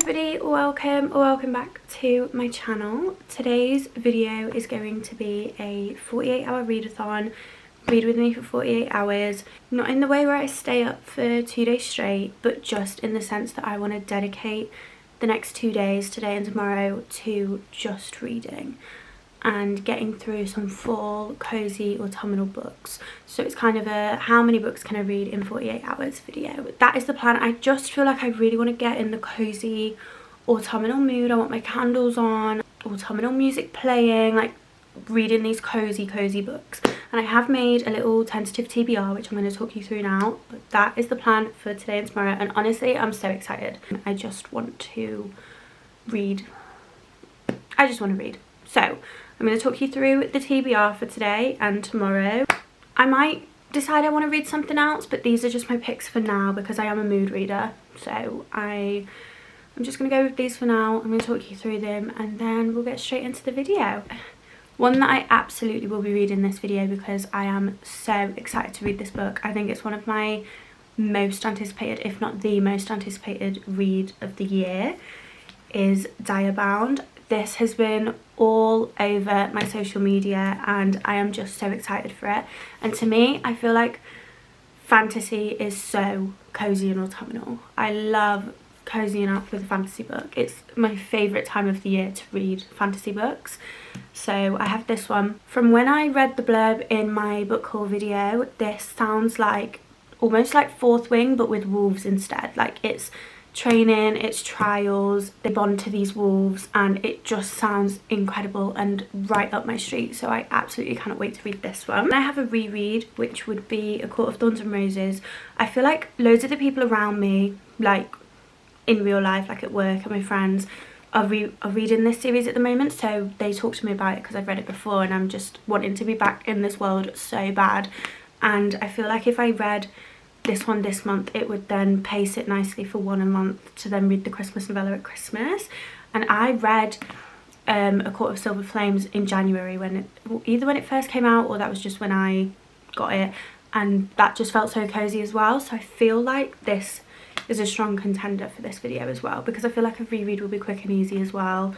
everybody, welcome back to my channel. Today's video is going to be a 48-hour readathon. Read with me for 48 hours, not in the way where I stay up for 2 days straight, but just in the sense that I want to dedicate the next 2 days, today and tomorrow, to just reading and getting through some full cozy autumnal books. So it's kind of a how many books can I read in 48 hours video. That is the plan. I just feel like I really want to get in the cozy autumnal mood. I want my candles on, autumnal music playing, like reading these cozy books. And I have made a little tentative TBR which I'm going to talk you through now, but that is the plan for today and tomorrow, and honestly I'm so excited. I just want to read. So I'm going to talk you through the TBR for today and tomorrow. I might decide I want to read something else, but these are just my picks for now because I am a mood reader. So I'm just going to go with these for now. I'm going to talk you through them and then we'll get straight into the video. One that I absolutely will be reading this video because I am so excited to read this book. I think it's one of my most anticipated, if not the most anticipated read of the year, is Diabound. This has been all over my social media and I am just so excited for it. And to me, I feel like fantasy is so cozy and autumnal. I love cozying up with a fantasy book. It's my favourite time of the year to read fantasy books. So I have this one. From when I read the blurb in my book haul video, this sounds like almost like Fourth Wing but with wolves instead. Like it's training, it's trials, they bond to these wolves, and it just sounds incredible and right up my street. So I absolutely cannot wait to read this one. I have a reread, which would be A Court of Thorns and Roses. I feel like loads of the people around me, like in real life, like at work and my friends, are reading this series at the moment, so they talk to me about it because I've read it before and I'm just wanting to be back in this world so bad. And I feel like if I read this one this month, it would then pace it nicely for one a month to then read the Christmas novella at Christmas. And I read A Court of Silver Flames in January, either when it first came out or that was just when I got it, and that just felt so cozy as well. So I feel like this is a strong contender for this video as well because I feel like a reread will be quick and easy as well.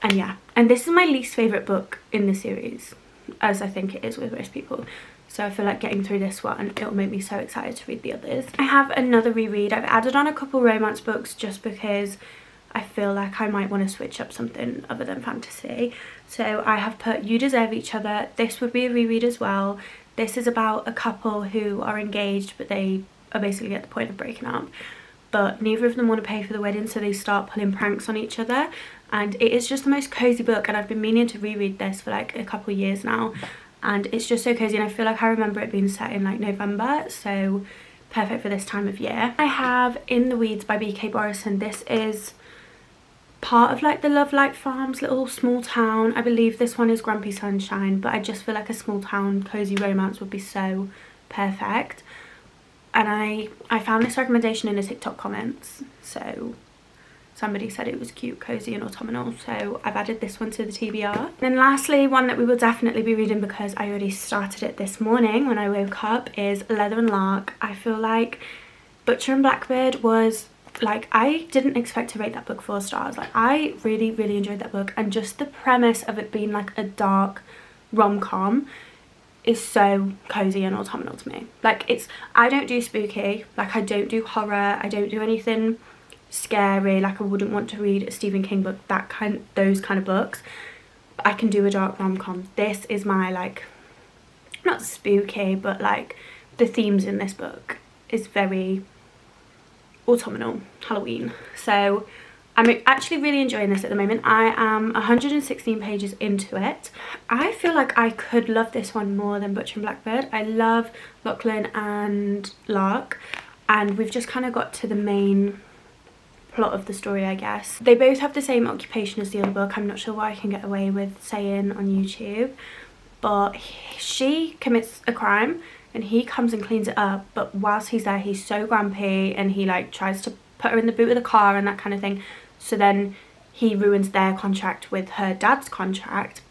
And yeah, and this is my least favourite book in the series, as I think it is with most people. So I feel like getting through this one, it'll make me so excited to read the others. I have another reread. I've added on a couple romance books just because I feel like I might want to switch up something other than fantasy. So I have put You Deserve Each Other. This would be a reread as well. This is about a couple who are engaged but they are basically at the point of breaking up. But neither of them want to pay for the wedding, so they start pulling pranks on each other. And it is just the most cozy book, and I've been meaning to reread this for like a couple years now. And it's just so cozy, and I feel like I remember it being set in like November, so perfect for this time of year. I have In the Weeds by B.K. Borison. This is part of like the Love Light Farms little small town. I believe this one is Grumpy Sunshine, but I just feel like a small town cozy romance would be so perfect. And I found this recommendation in the TikTok comments, so somebody said it was cute, cozy and autumnal, so I've added this one to the TBR. And then lastly, one that we will definitely be reading because I already started it this morning when I woke up, is Leather and Lark. I feel like Butcher and Blackbird was like, I didn't expect to rate that book 4 stars. Like I really enjoyed that book, and just the premise of it being like a dark rom-com is so cozy and autumnal to me. Like I don't do spooky, like I don't do horror, I don't do anything scary. Like I wouldn't want to read a Stephen King book, those kind of books. I can do a dark rom-com. This is my, like, not spooky, but like the themes in this book is very autumnal, Halloween. So I'm actually really enjoying this at the moment. I am 116 pages into it. I feel like I could love this one more than Butcher and Blackbird. I love Lachlan and Lark, and we've just kind of got to the main plot of the story, I guess. They both have the same occupation as the other book. I'm not sure what I can get away with saying on YouTube, but she commits a crime and he comes and cleans it up, but whilst he's there he's so grumpy and he like tries to put her in the boot of the car and that kind of thing. So then he ruins their contract with her dad's contract,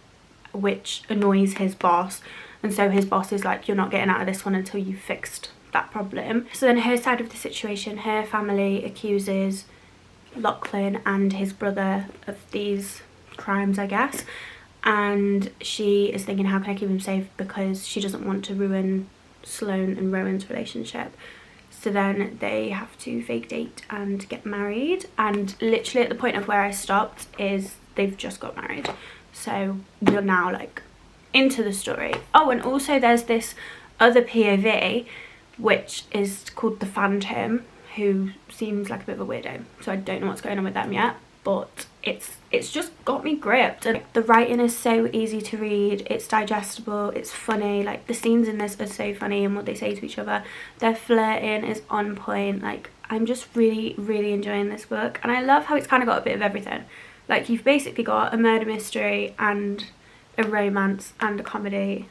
which annoys his boss, and so his boss is like, you're not getting out of this one until you fixed that problem. So then her side of the situation, her family accuses Lachlan and his brother of these crimes, I guess, and she is thinking, how can I keep him safe, because she doesn't want to ruin Sloane and Rowan's relationship. So then they have to fake date and get married, and literally at the point of where I stopped is they've just got married. So we're now like into the story. Oh, and also there's this other POV which is called the Phantom, who seems like a bit of a weirdo, so I don't know what's going on with them yet, but it's just got me gripped. And the writing is so easy to read, it's digestible, it's funny, like the scenes in this are so funny, and what they say to each other, their flirting is on point. Like I'm just really enjoying this book, and I love how it's kind of got a bit of everything. Like you've basically got a murder mystery and a romance and a comedy.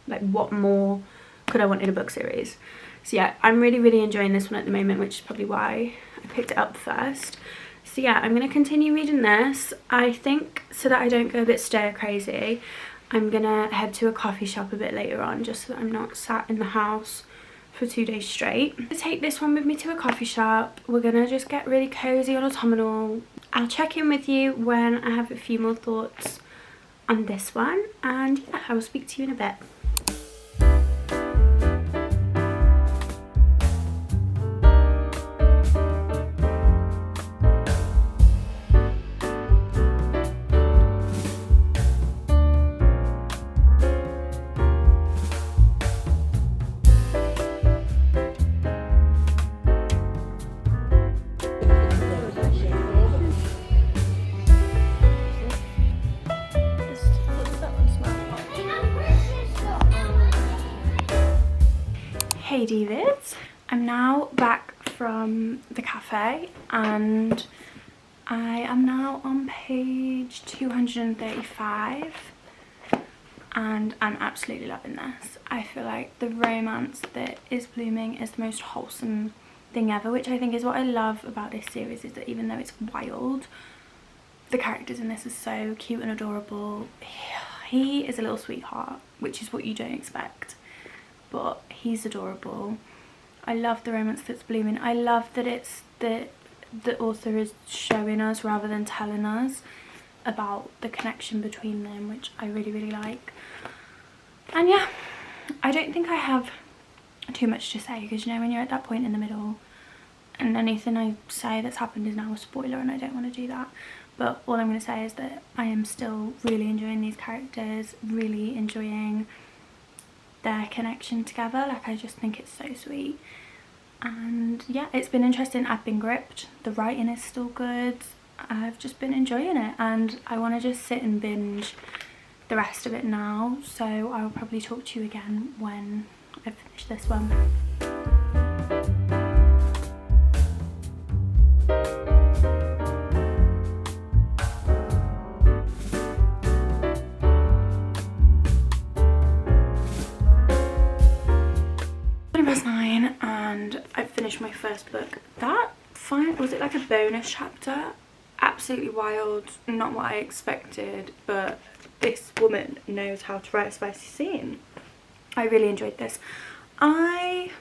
Like what more could I want in a book series? So yeah, I'm really enjoying this one at the moment, which is probably why I picked it up first. So yeah, I'm going to continue reading this. I think, so that I don't go a bit stir crazy, I'm going to head to a coffee shop a bit later on, just so that I'm not sat in the house for 2 days straight. I'm going to take this one with me to a coffee shop. We're going to just get really cozy on autumnal. I'll check in with you when I have a few more thoughts on this one, and yeah, I will speak to you in a bit. Hey David, I'm now back from the cafe and I am now on page 235 and I'm absolutely loving this. I feel like the romance that is blooming is the most wholesome thing ever, which I think is what I love about this series, is that even though it's wild, the characters in this are so cute and adorable. He is a little sweetheart, which is what you don't expect, but he's adorable. I love the romance that's blooming. I love that it's the author is showing us rather than telling us about the connection between them, which I really like. And yeah, I don't think I have too much to say, because you know when you're at that point in the middle and anything I say that's happened is now a spoiler, and I don't want to do that. But all I'm going to say is that I am still really enjoying these characters, really enjoying their connection together. Like I just think it's so sweet, and yeah, it's been interesting. I've been gripped. The writing is still good. I've just been enjoying it, and I want to just sit and binge the rest of it now, so I'll probably talk to you again when I finish this one. Past 9 and I've finished my first book. That was it like a bonus chapter? Absolutely wild, not what I expected, but this woman knows how to write a spicy scene. I really enjoyed this. I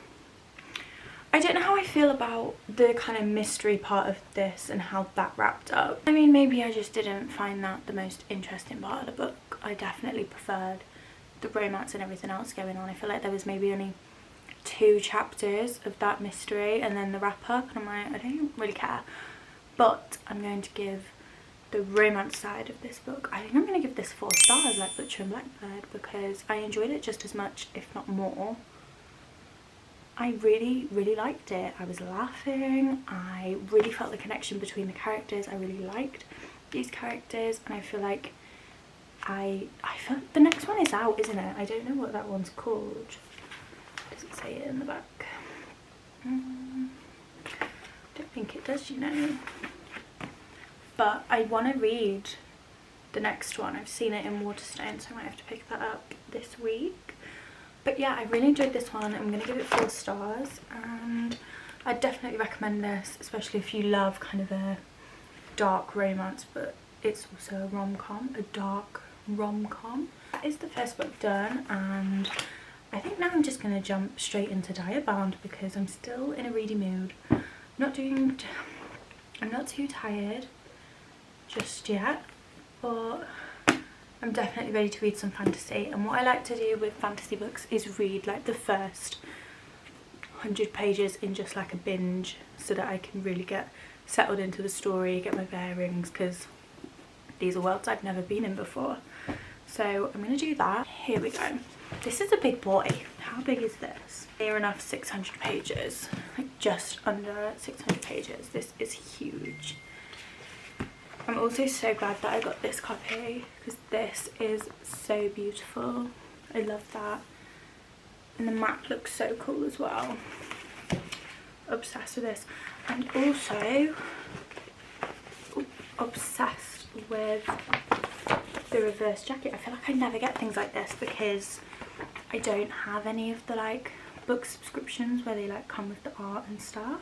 don't know how I feel about the kind of mystery part of this and how that wrapped up. I mean, maybe I just didn't find that the most interesting part of the book. I definitely preferred the romance and everything else going on. I feel like there was maybe only 2 chapters of that mystery and then the wrap up, and I'm like, I don't really care. But I'm going to give the romance side of this book, I think I'm going to give this 4 stars, like Butcher and Blackbird, because I enjoyed it just as much, if not more. I really liked it. I was laughing, I really felt the connection between the characters. I really liked these characters, and I feel like I feel the next one is out, isn't it? I don't know what that one's called. Does it say it in the back? Don't think it does, you know. But I want to read the next one. I've seen it in Waterstone, so I might have to pick that up this week. But yeah, I really enjoyed this one. I'm going to give it 4 stars, and I definitely recommend this, especially if you love kind of a dark romance, but it's also a rom-com, a dark rom-com. That is the first book done, and I think now I'm just going to jump straight into Diet Bound because I'm still in a ready mood. I'm not too tired just yet, but I'm definitely ready to read some fantasy. And what I like to do with fantasy books is read like the first 100 pages in just like a binge, so that I can really get settled into the story, get my bearings, because these are worlds I've never been in before. So I'm going to do that. Here we go. This is a big boy. How big is this? Near enough 600 pages, like just under 600 pages. This is huge. I'm also so glad that I got this copy, because this is so beautiful. I love that. And the map looks so cool as well. Obsessed with this. And also obsessed with the reverse jacket. I feel like I never get things like this because I don't have any of the like book subscriptions where they like come with the art and stuff.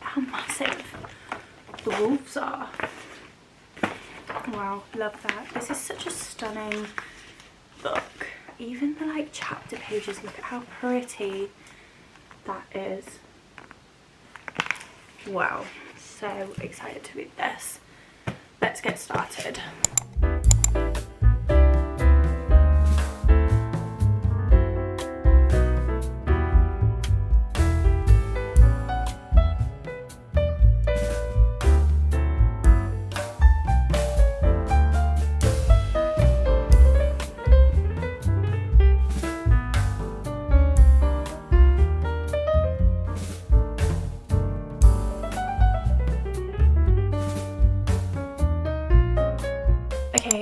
How massive the wolves are. Wow, love that. This is such a stunning book. Even the like chapter pages, look at how pretty that is. Wow, so excited to read this. Let's get started.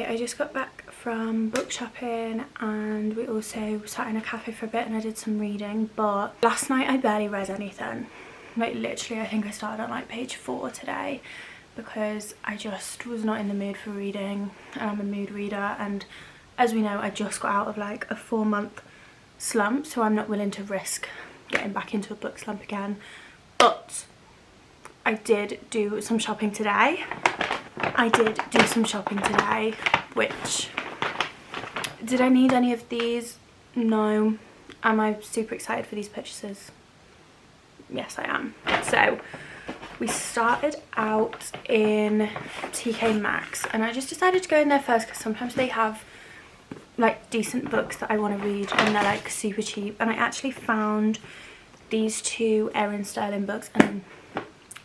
I just got back from book shopping, and we also sat in a cafe for a bit and I did some reading, but last night I barely read anything. Like literally I think I started on like page 4 today because I just was not in the mood for reading, and I'm a mood reader, and as we know I just got out of like a 4-month slump, so I'm not willing to risk getting back into a book slump again. But I did do some shopping today. Which, did I need any of these? No. Am I super excited for these purchases? Yes, I am. So we started out in TK Maxx, and I just decided to go in there first because sometimes they have like decent books that I want to read and they're like super cheap. And I actually found these 2 Erin Sterling books, and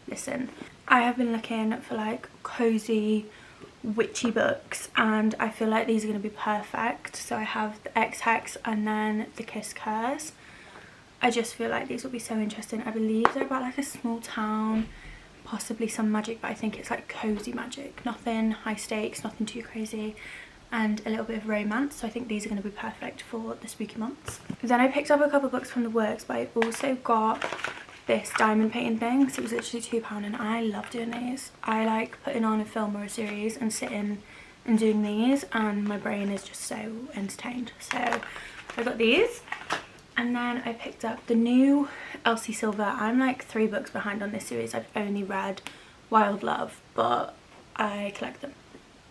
listen, I have been looking for like cozy witchy books, and I feel like these are going to be perfect. So I have the X-Hex and then the Kiss Curse. I just feel like these will be so interesting. I believe they're about like a small town, possibly some magic, but I think it's like cozy magic, nothing high stakes, nothing too crazy, and a little bit of romance. So I think these are going to be perfect for the spooky months. Then I picked up a couple of books from the works, but I also got this diamond painting thing, so it was literally £2, and I love doing these. I like putting on a film or a series and sitting and doing these, and my brain is just so entertained. So I got these, and then I picked up the new Elsie Silver. I'm like 3 books behind on this series. I've only read Wild Love, but I collect them.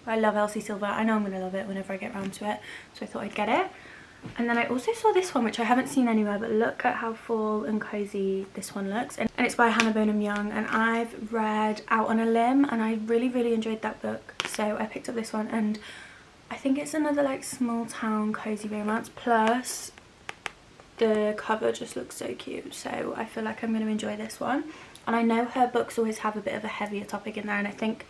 I love Elsie Silver. I know I'm gonna love it whenever I get around to it, so I thought I'd get it. And then I also saw this one, which I haven't seen anywhere, but look at how full and cozy this one looks. And it's by Hannah Bonham Young, and I've read Out on a Limb, and I really enjoyed that book. So I picked up this one, and I think it's another like small town cozy romance, plus the cover just looks so cute. So I feel like I'm going to enjoy this one. And I know her books always have a bit of a heavier topic in there, and I think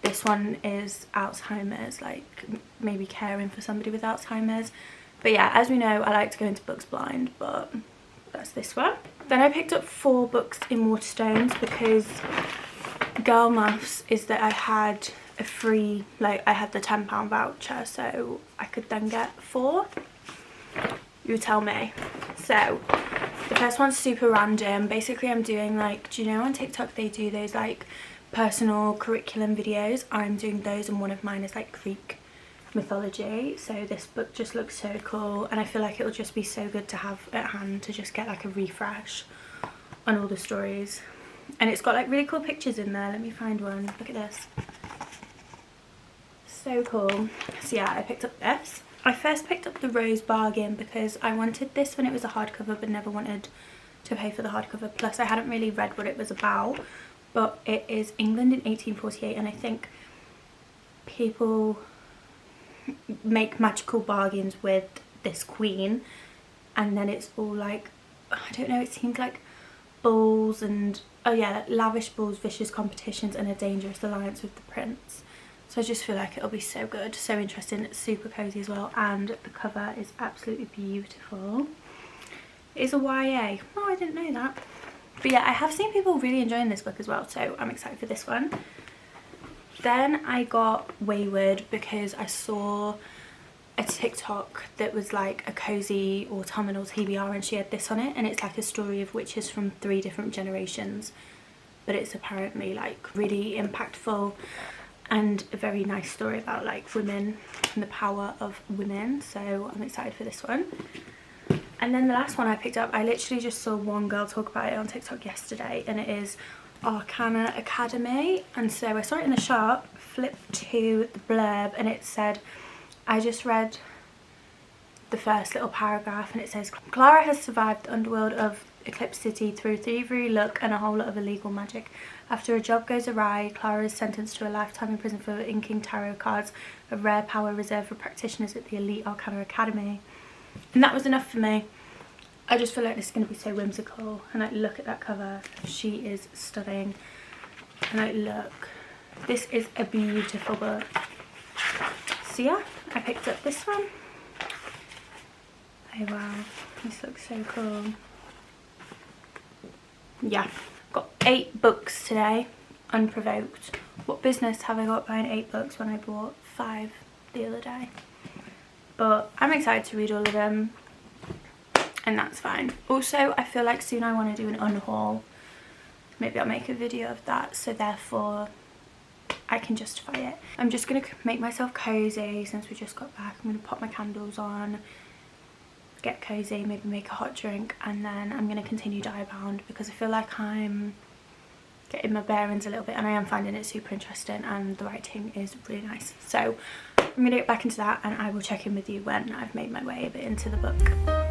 this one is Alzheimer's, like maybe caring for somebody with Alzheimer's. But yeah, as we know, I like to go into books blind, but that's this one. Then I picked up 4 books in Waterstones because girl maths is that I had a free, like I had the £10 voucher, so I could then get 4. You tell me. So the first one's super random. Basically I'm doing like, do you know on TikTok they do those like personal curriculum videos? I'm doing those, and one of mine is like Greek mythology. So this book just looks so cool, and I feel like it'll just be so good to have at hand to just get like a refresh on all the stories. And it's got like really cool pictures in there. Let me find one. Look at this. So cool. So yeah, I picked up this. I first picked up the Rose Bargain because I wanted this when it was a hardcover, but never wanted to pay for the hardcover. Plus I hadn't really read what it was about, but it is England in 1848, and I think people make magical bargains with this queen, and then it's all like, I don't know, it seems like balls and, oh yeah, like lavish balls, vicious competitions, and a dangerous alliance with the prince. So I just feel like it'll be so good, so interesting, super cozy as well, and the cover is absolutely beautiful. It is a YA. Oh, I didn't know that. But yeah, I have seen people really enjoying this book as well, so I'm excited for this one. Then I got Wayward because I saw a TikTok that was like a cozy autumnal TBR, and she had this on it, and it's like a story of witches from 3 different generations, but it's apparently like really impactful and a very nice story about like women and the power of women, so I'm excited for this one. And then the last one I picked up, I literally just saw one girl talk about it on TikTok yesterday, and it is Arcana Academy. And so I saw it in the shop, flipped to the blurb, and it said, I just read the first little paragraph, and it says, Clara has survived the underworld of Eclipse City through thievery, luck, and a whole lot of illegal magic. After a job goes awry, Clara is sentenced to a lifetime in prison for inking tarot cards, a rare power reserved for practitioners at the elite Arcana Academy. And that was enough for me. I just feel like this is going to be so whimsical, and like, look at that cover, she is stunning, and like, look, this is a beautiful book. So yeah, I picked up this one. Oh wow, this looks so cool. Yeah, got 8 books today, unprovoked. What business have I got buying 8 books when I bought 5 the other day? But I'm excited to read all of them, and that's fine. Also, I feel like soon I want to do an unhaul. Maybe I'll make a video of that, so therefore I can justify it. I'm just going to make myself cozy since we just got back. I'm going to pop my candles on, get cozy, maybe make a hot drink, and then I'm going to continue diary bound because I feel like I'm getting my bearings a little bit, and I am finding it super interesting, and the writing is really nice. So I'm going to get back into that, and I will check in with you when I've made my way a bit into the book.